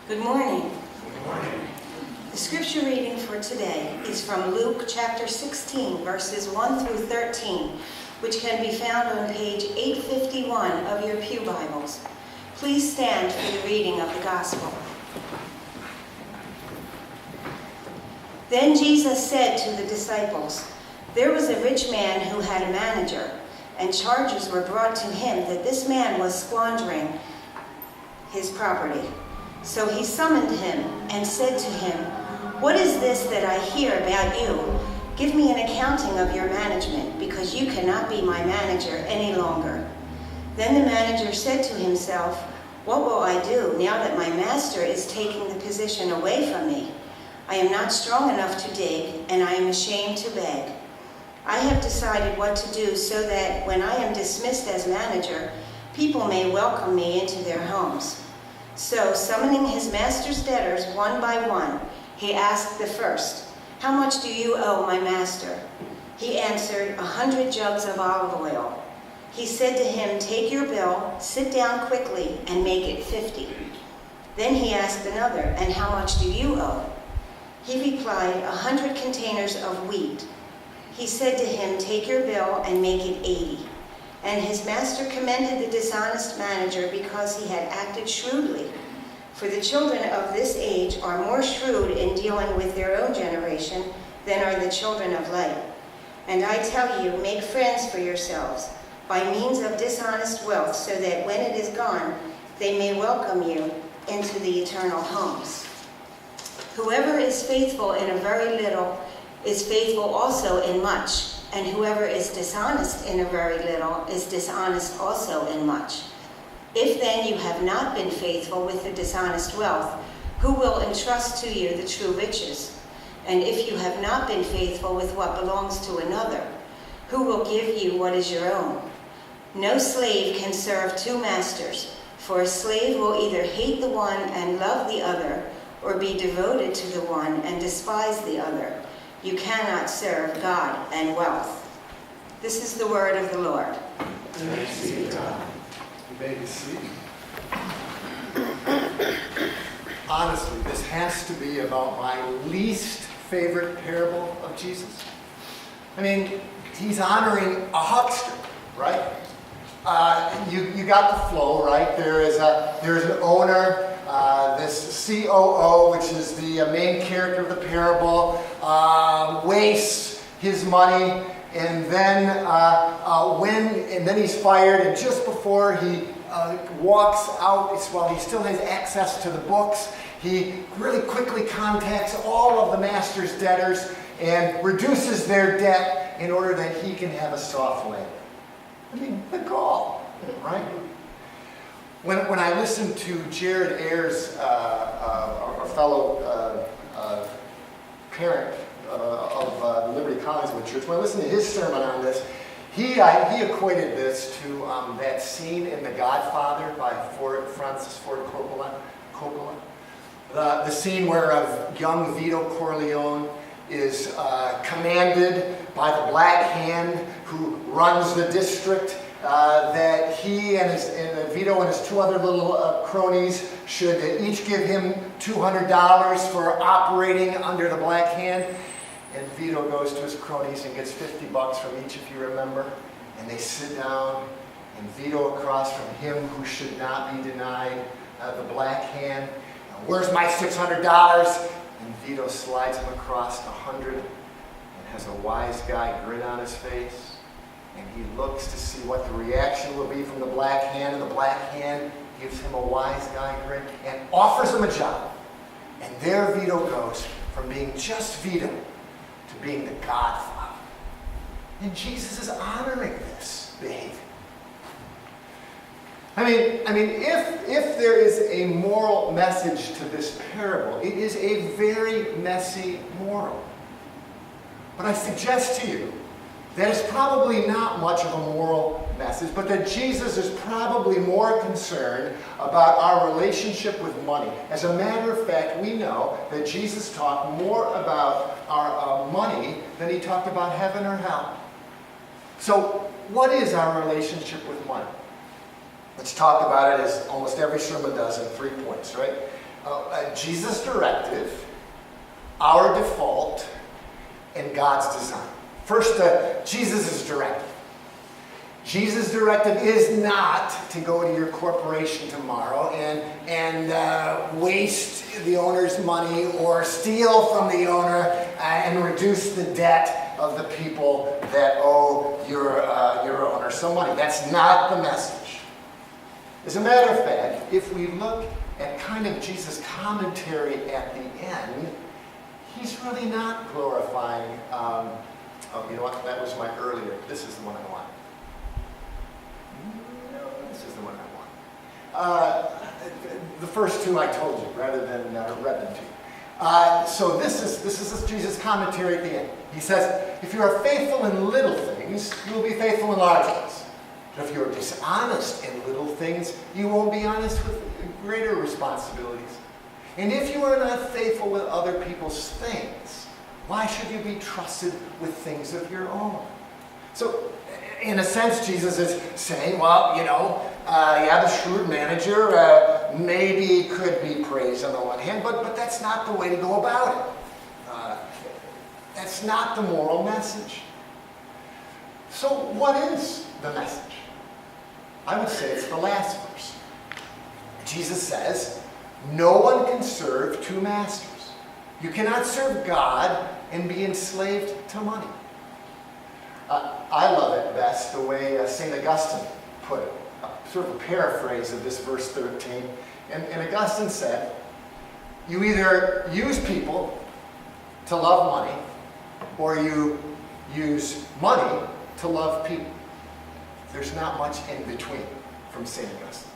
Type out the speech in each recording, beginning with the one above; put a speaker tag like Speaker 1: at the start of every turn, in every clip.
Speaker 1: Good morning.
Speaker 2: Good morning.
Speaker 1: The scripture reading for today is from Luke chapter 16, verses 1 through 13, which can be found on page 851 of your pew Bibles. Please stand for the reading of the gospel. Then Jesus said to the disciples, "There was a rich man who had a manager, and charges were brought to him that this man was squandering his property. So he summoned him and said to him, 'What is this that I hear about you? Give me an accounting of your management, because you cannot be my manager any longer.' Then the manager said to himself, 'What will I do now that my master is taking the position away from me? I am not strong enough to dig, and I am ashamed to beg. I have decided what to do so that when I am dismissed as manager, people may welcome me into their homes.' So, summoning his master's debtors one by one, he asked the first, 'How much do you owe my master?' He answered, 100 jugs of olive oil. He said to him, 'Take your bill, sit down quickly, and make it 50. Then he asked another, 'And how much do you owe?' He replied, 100 containers of wheat. He said to him, 'Take your bill and make it 80. And his master commended the dishonest manager because he had acted shrewdly. For the children of this age are more shrewd in dealing with their own generation than are the children of light. And I tell you, make friends for yourselves by means of dishonest wealth, so that when it is gone, they may welcome you into the eternal homes. Whoever is faithful in a very little is faithful also in much. And whoever is dishonest in a very little is dishonest also in much. If then you have not been faithful with the dishonest wealth, who will entrust to you the true riches? And if you have not been faithful with what belongs to another, who will give you what is your own? No slave can serve two masters, for a slave will either hate the one and love the other, or be devoted to the one and despise the other. You cannot serve God and wealth." This is the word of the Lord.
Speaker 2: Thanks be to God.
Speaker 3: You may be seated. Honestly, this has to be about my least favorite parable of Jesus. I mean, he's honoring a huckster, right? You got the flow, right? There's an owner, this COO, which is the main character of the parable, wastes his money, and then he's fired. And just before he walks out, while he still has access to the books, he really quickly contacts all of the master's debtors and reduces their debt in order that he can have a soft landing. I mean, the gall, right? When I listened to Jared Ayers, our fellow parent of the Liberty Collingswood Church, when I listened to his sermon on this, he equated this to that scene in The Godfather by Francis Ford Coppola. The scene where young Vito Corleone is commanded by the Black Hand who runs the district that he and Vito and his two other little cronies should each give him $200 for operating under the Black Hand. And Vito goes to his cronies and gets $50 from each, if you remember. And they sit down, and Vito across from him who should not be denied the Black Hand. "Where's my $600? And Vito slides him across 100 and has a wise guy grin on his face. And he looks to see what the reaction will be from the Black Hand, and the Black Hand gives him a wise guy grin and offers him a job. And there Vito goes from being just Vito to being the Godfather. And Jesus is honoring this behavior. I mean, if there is a moral message to this parable, it is a very messy moral. But I suggest to you that it's probably not much of a moral message, but that Jesus is probably more concerned about our relationship with money. As a matter of fact, we know that Jesus talked more about our money than he talked about heaven or hell. So, what is our relationship with money? Let's talk about it as almost every sermon does in 3 points, right? Jesus' directive, our default, and God's design. First, Jesus' directive. Jesus' directive is not to go to your corporation tomorrow and waste the owner's money or steal from the owner and reduce the debt of the people that owe your owner some money. That's not the message. As a matter of fact, if we look at kind of Jesus' commentary at the end, he's really not glorifying. Oh, you know what? That was my earlier. This is the one I want. No, this is the one I want. The first two I told you, rather than read them to you. So this is Jesus' commentary at the end. He says, if you are faithful in little things, you will be faithful in large ones. But if you are dishonest in little things, you won't be honest with greater responsibilities. And if you are not faithful with other people's things, why should you be trusted with things of your own? So, in a sense, Jesus is saying, well, the shrewd manager maybe could be praised on the one hand, but that's not the way to go about it. That's not the moral message. So, what is the message? I would say it's the last verse. Jesus says, no one can serve two masters. You cannot serve God and be enslaved to money. I love it best the way St. Augustine put it, sort of a paraphrase of this verse 13. And Augustine said, you either use people to love money, or you use money to love people. There's not much in between from St. Augustine.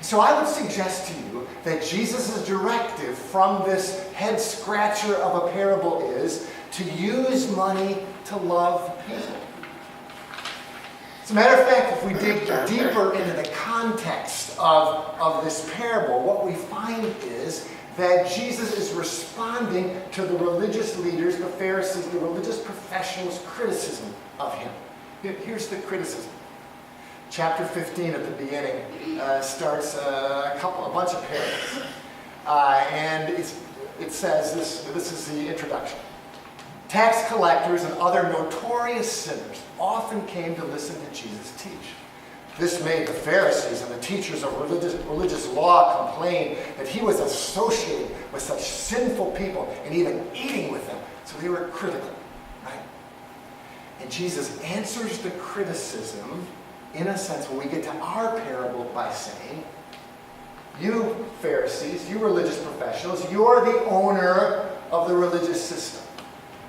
Speaker 3: So I would suggest to you that Jesus' directive from this head scratcher of a parable is to use money to love people. As a matter of fact, if we dig deeper into the context of this parable, what we find is that Jesus is responding to the religious leaders, the Pharisees, the religious professionals' criticism of him. Here's the criticism. Chapter 15 at the beginning starts a bunch of parables. And it says, this is the introduction. Tax collectors and other notorious sinners often came to listen to Jesus teach. This made the Pharisees and the teachers of religious law complain that he was associated with such sinful people and even eating with them. So they were critical, right? And Jesus answers the criticism, in a sense, when we get to our parable by saying, you Pharisees, you religious professionals, you're the owner of the religious system.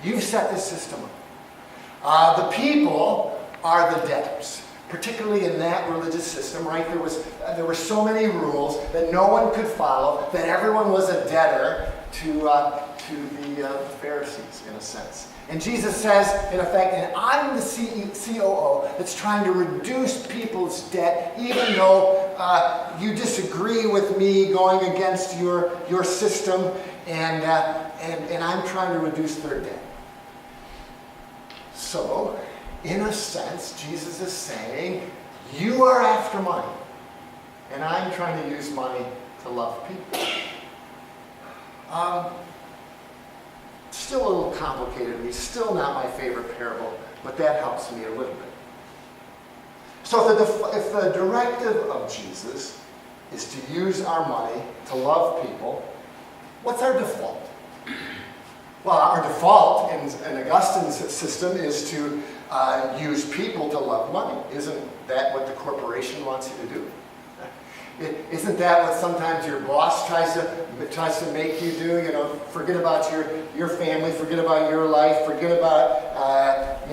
Speaker 3: You've set this system up. The people are the debtors, particularly in that religious system, right? There were so many rules that no one could follow, that everyone was a debtor to the Pharisees, in a sense. And Jesus says, in effect, and I'm the COO that's trying to reduce people's debt, even though you disagree with me going against your system, and I'm trying to reduce their debt. So, in a sense, Jesus is saying, you are after money, and I'm trying to use money to love people. Still a little complicated to me, still not my favorite parable, but that helps me a little bit. So if the directive of Jesus is to use our money to love people, what's our default? Well, our default in Augustine's system is to use people to love money. Isn't that what the corporation wants you to do? Isn't that what sometimes your boss tries to make you do? Forget about your family, forget about your life, forget about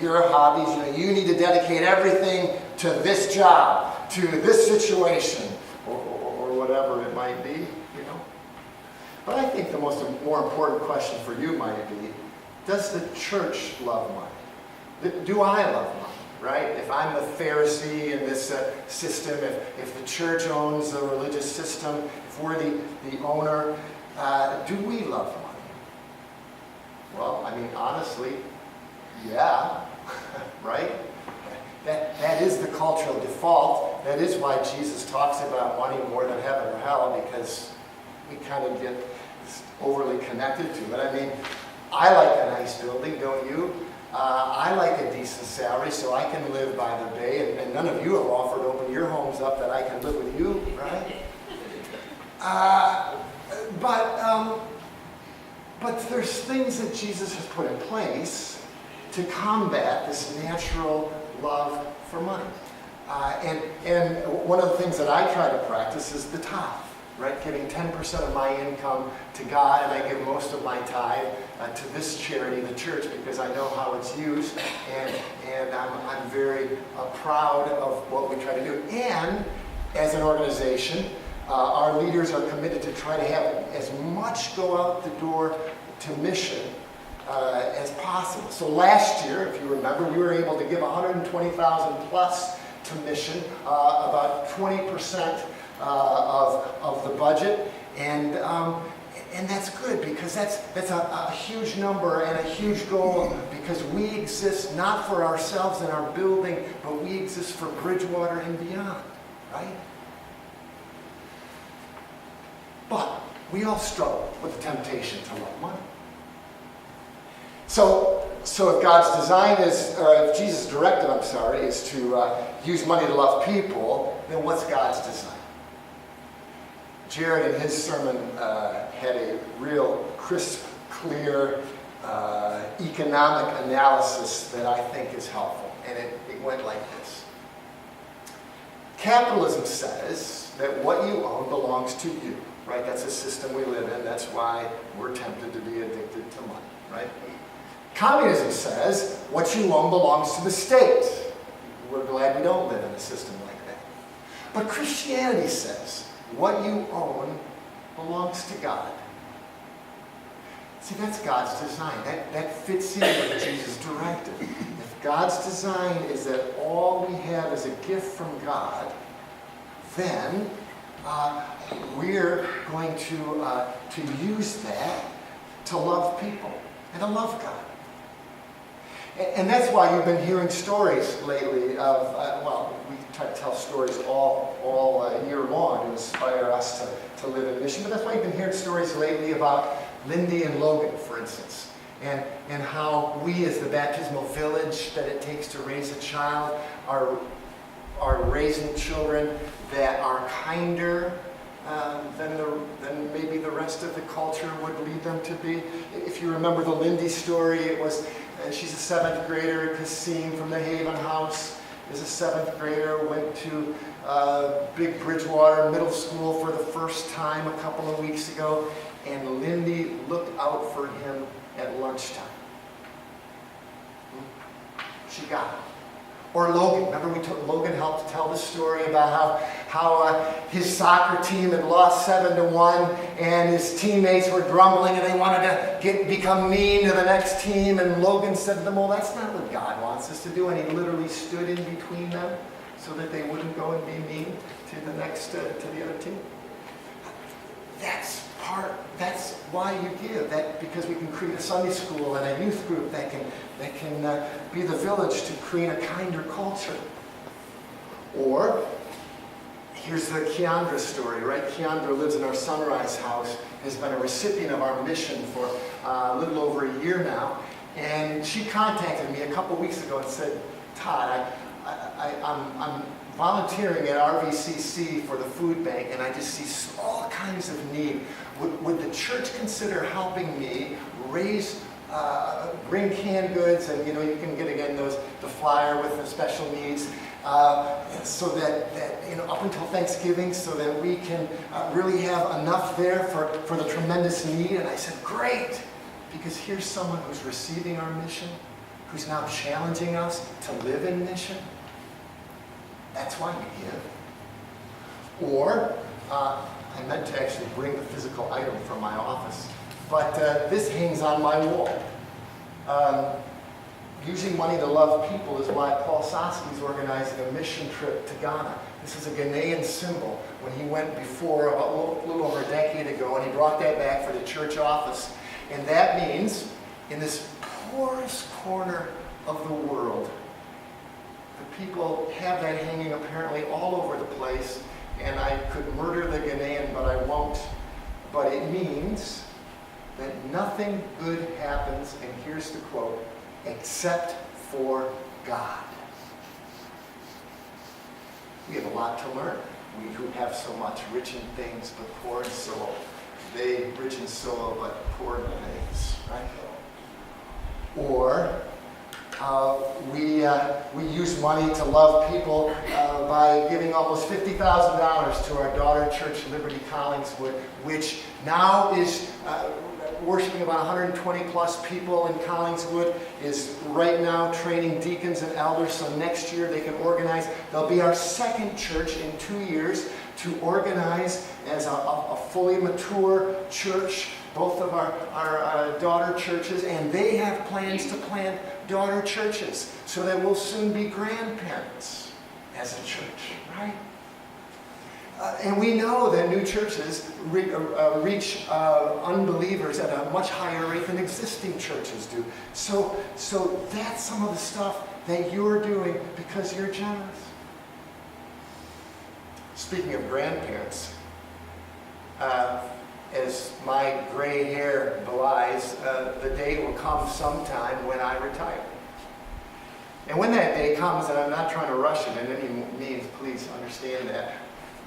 Speaker 3: your hobbies. You need to dedicate everything to this job, to this situation, or whatever it might be. But I think the more important question for you might be, does the church love money? Do I love money? Right? If I'm the Pharisee in this system, if the church owns the religious system, if we're the owner, do we love money? Well, honestly, yeah, right? That is the cultural default. That is why Jesus talks about money more than heaven or hell, because we kind of get overly connected to it. I mean, I like a nice building, don't you? I like a decent salary so I can live by the bay, and none of you have offered to open your homes up that I can live with you, right? But there's things that Jesus has put in place to combat this natural love for money. And one of the things that I try to practice is the tithe, right? Giving 10% of my income to God, and I give most of my tithe to this charity, the church, because I know how it's used, and I'm very proud of what we try to do. And as an organization, our leaders are committed to try to have as much go out the door to mission as possible. So last year, if you remember, we were able to give $120,000 plus to mission, about 20% of the budget, and that's good because that's a huge number and a huge goal, because we exist not for ourselves and our building, but we exist for Bridgewater and beyond, right? But we all struggle with the temptation to love money. So if God's design is, or if Jesus' directive, is to use money to love people, then what's God's design? Jared in his sermon had a real crisp, clear economic analysis that I think is helpful. And it went like this. Capitalism says that what you own belongs to you, right? That's a system we live in. That's why we're tempted to be addicted to money, right? Communism says what you own belongs to the state. We're glad we don't live in a system like that. But Christianity says what you own belongs to God. See, that's God's design. That fits in with Jesus' directive. If God's design is that all we have is a gift from God, then we're going to use that to love people and to love God. And that's why you've been hearing stories lately of, we try to tell stories all year long to inspire us to live in mission, but that's why you've been hearing stories lately about Lindy and Logan, for instance, and how we as the baptismal village that it takes to raise a child are raising children that are kinder than maybe the rest of the culture would lead them to be. If you remember the Lindy story, it was she's a 7th grader. Kasim from the Haven House is a 7th grader, went to Big Bridgewater Middle School for the first time a couple of weeks ago, and Lindy looked out for him at lunchtime. She got it. Or Logan. Remember Logan helped tell the story about how his soccer team had lost 7-1, and his teammates were grumbling and they wanted to become mean to the next team, and Logan said to them, well, that's not what God wants us to do, and he literally stood in between them so that they wouldn't go and be mean to the other team. That's why you give. Because we can create a Sunday school and a youth group that can be the village to create a kinder culture. Or, here's the Keandra story, right? Keandra lives in our Sunrise House, has been a recipient of our mission for a little over a year now. And she contacted me a couple weeks ago and said, Todd, I'm volunteering at RVCC for the food bank, and I just see all kinds of need. Would the church consider helping me bring canned goods, and you can get again the flyer with the special needs, so that up until Thanksgiving, so that we can really have enough there for the tremendous need. And I said, great, because here's someone who's receiving our mission, who's now challenging us to live in mission. That's why we give. Or, I meant to actually bring the physical item from my office, but this hangs on my wall. Using money to love people is why Paul Sosky is organizing a mission trip to Ghana. This is a Ghanaian symbol when he went before a little over a decade ago, and he brought that back for the church office. And that means in this poorest corner of the world, the people have that hanging apparently all over the place, and I could murder the Ghanaian, but I won't. but it means that nothing good happens, and here's the quote, except for God. We have a lot to learn. We who have so much, rich in things, but poor in soul. They rich in soul, but poor in things, right? Or we use money to love people by giving almost $50,000 to our daughter church, Liberty Collingswood, which now is worshiping about 120 plus people in Collingswood, is right now training deacons and elders, so next year they can organize. They'll be our second church in 2 years to organize as a fully mature church, both of our daughter churches, and they have plans to plant daughter churches so that we'll soon be grandparents as a church, right? And we know that new churches reach unbelievers at a much higher rate than existing churches do. So that's some of the stuff that you're doing because you're generous. Speaking of grandparents, as my gray hair belies, the day will come sometime when I retire. And when that day comes, and I'm not trying to rush it in any means, please understand that,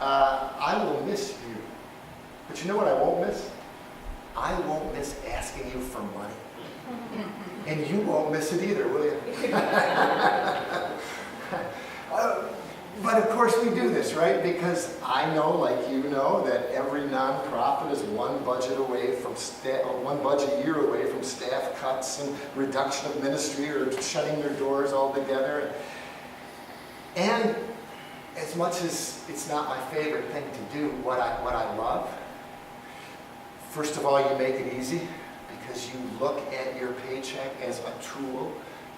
Speaker 3: I will miss you. But you know what I won't miss? I won't miss asking you for money. And you won't miss it either, will you? But of course we do this, right? Because I know, like you know, that every nonprofit is one budget year away from staff cuts and reduction of ministry or shutting their doors altogether. And as much as it's not my favorite thing to do, what I love, first of all, you make it easy because you look at your paycheck as a tool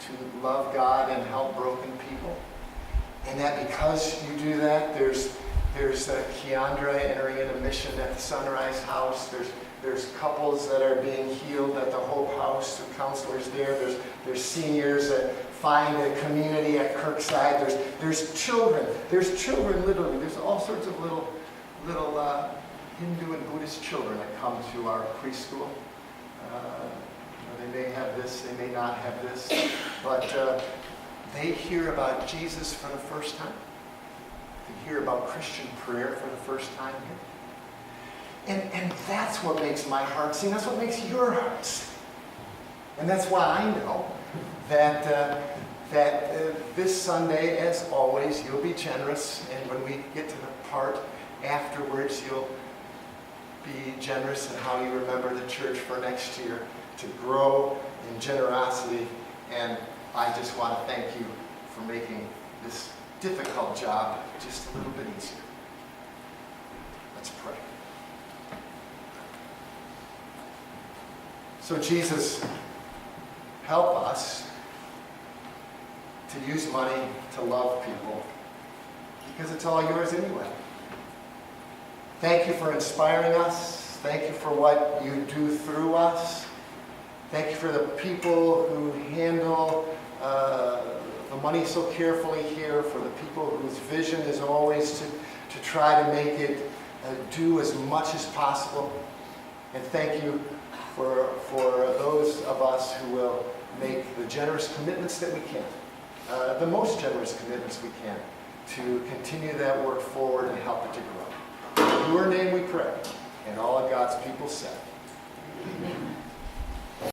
Speaker 3: to love God and help broken people. And that because you do that, there's Keandra entering in a mission at the Sunrise House. There's couples that are being healed at the Hope House, the counselors there. There's seniors that find a community at Kirkside. There's children. There's children literally. There's all sorts of little Hindu and Buddhist children that come to our preschool. They may have this, they may not have this, but they hear about Jesus for the first time. They hear about Christian prayer for the first time here. And that's what makes my heart sing. That's what makes your heart sing. And that's why I know that this Sunday, as always, you'll be generous. And when we get to the part afterwards, you'll be generous in how you remember the church for next year to grow in generosity. And I just want to thank you for making this difficult job just a little bit easier. Let's pray. So Jesus, help us to use money to love people because it's all yours anyway. Thank you for inspiring us. Thank you for what you do through us. Thank you for the people who handle the money so carefully here, for the people whose vision is always to try to make it do as much as possible. And thank you for those of us who will make the generous commitments that we can, the most generous commitments we can, to continue that work forward and help it to grow. In your name we pray, and all of God's people said.